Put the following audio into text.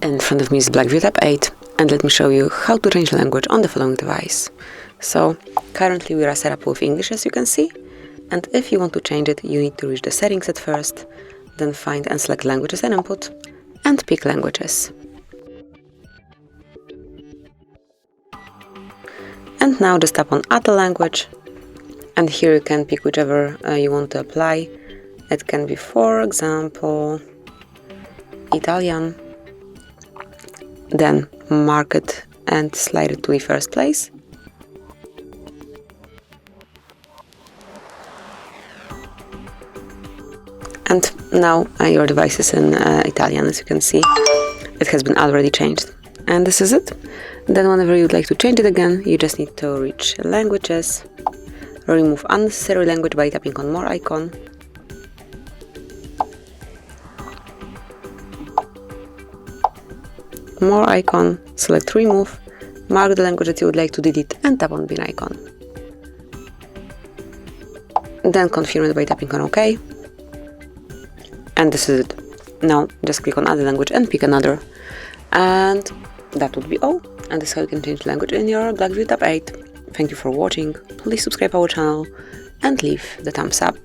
In front of me is BLACKVIEW Tab 8, and let me show you how to change language on the following device. So currently we are set up with English, as you can see, and if you want to change it, you need to reach the settings at first, then find and select languages and input, and pick languages. And now just tap on Add a language, and here you can pick whichever you want to apply. It can be, for example, Italian. Then mark it and slide it to the first place. And now your device is in Italian, as you can see. It has been already changed. And this is it. Then whenever you'd like to change it again, you just need to reach languages, remove unnecessary language by tapping on more icon, more icon, select remove, mark the language that you would like to delete and tap on bin icon. Then confirm it by tapping on OK. And this is it. Now just click on add language and pick another. And that would be all. And this is how you can change language in your BLACKVIEW Tab 8. Thank you for watching. Please subscribe our channel and leave the thumbs up.